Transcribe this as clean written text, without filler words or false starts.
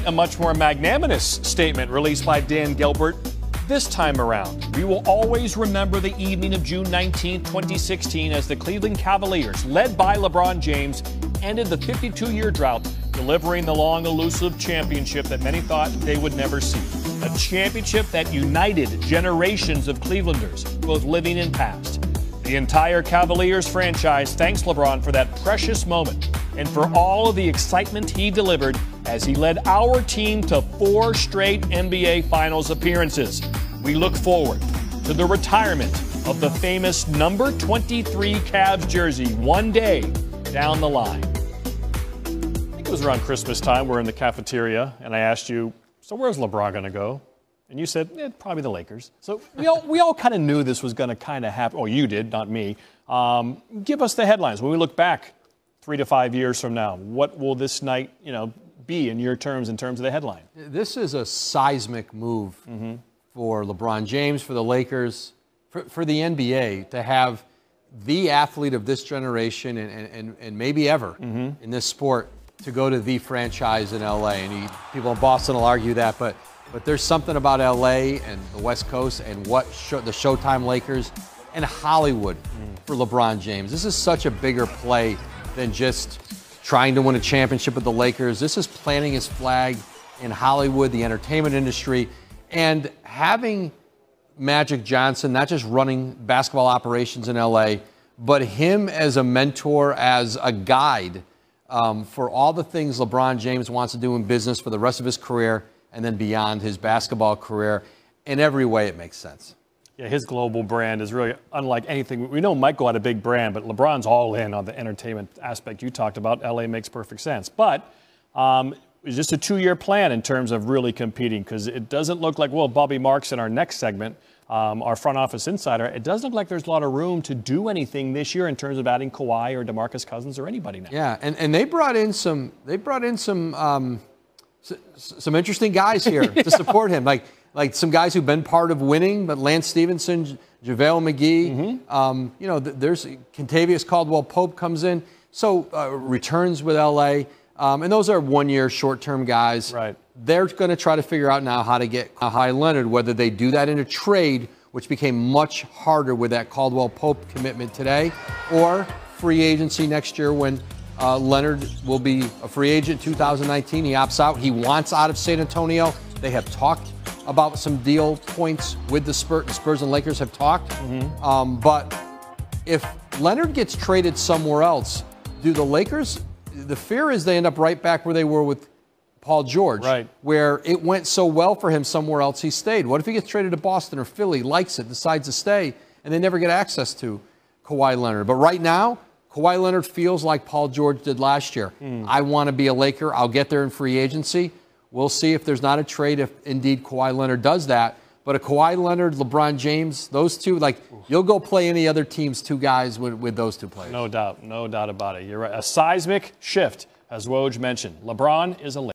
A much more magnanimous statement released by Dan Gilbert this time around. We will always remember the evening of June 19, 2016, as the Cleveland Cavaliers, led by LeBron James, ended the 52-year drought, delivering the long, elusive championship that many thought they would never see. A championship that united generations of Clevelanders, both living and past. The entire Cavaliers franchise thanks LeBron for that precious moment and for all of the excitement he delivered as he led our team to 4 straight NBA Finals appearances. We look forward to the retirement of the famous number 23 Cavs jersey one day down the line. I think it was around Christmas time. We're in the cafeteria, and I asked you, so where's LeBron going to go? And you said, probably the Lakers. So we all kind of knew this was going to kind of happen. Oh, you did, not me. Give us the headlines. When we look back 3 to 5 years from now, what will this night, be in your terms, in terms of the headline? This is a seismic move for LeBron James, for the Lakers, for the NBA to have the athlete of this generation and maybe ever in this sport to go to the franchise in LA. And people in Boston will argue that, but there's something about LA and the West Coast and the Showtime Lakers and Hollywood for LeBron James. This is such a bigger play than just trying to win a championship with the Lakers. This is planting his flag in Hollywood, the entertainment industry, and having Magic Johnson not just running basketball operations in LA, but him as a mentor, as a guide for all the things LeBron James wants to do in business for the rest of his career and then beyond his basketball career. In every way, it makes sense. Yeah, his global brand is really unlike anything. We know Michael had a big brand, but LeBron's all in on the entertainment aspect you talked about. LA makes perfect sense. But it's just a 2-year plan in terms of really competing, because it doesn't look like, well, Bobby Marks in our next segment, our front office insider, it doesn't look like there's a lot of room to do anything this year in terms of adding Kawhi or DeMarcus Cousins or anybody now. Yeah, and they brought in some interesting guys here to support him, like some guys who've been part of winning, but Lance Stevenson, JaVale McGee, there's Kentavious Caldwell-Pope comes in, so returns with LA, and those are 1-year short-term guys. Right. They're going to try to figure out now how to get Kawhi Leonard, whether they do that in a trade, which became much harder with that Caldwell-Pope commitment today, or free agency next year when Leonard will be a free agent 2019. He opts out. He wants out of San Antonio. They have talked about some deal points with the Spurs and Lakers have talked. But if Leonard gets traded somewhere else, do the Lakers, the fear is they end up right back where they were with Paul George, where it went so well for him somewhere else he stayed. What if he gets traded to Boston or Philly, likes it, decides to stay, and they never get access to Kawhi Leonard? But right now, Kawhi Leonard feels like Paul George did last year. I want to be a Laker. I'll get there in free agency. We'll see if there's not a trade, if indeed Kawhi Leonard does that. But a Kawhi Leonard, LeBron James, those two, you'll go play any other team's 2 guys with those 2 players. No doubt about it. You're right. A seismic shift, as Woj mentioned. LeBron is a Laker.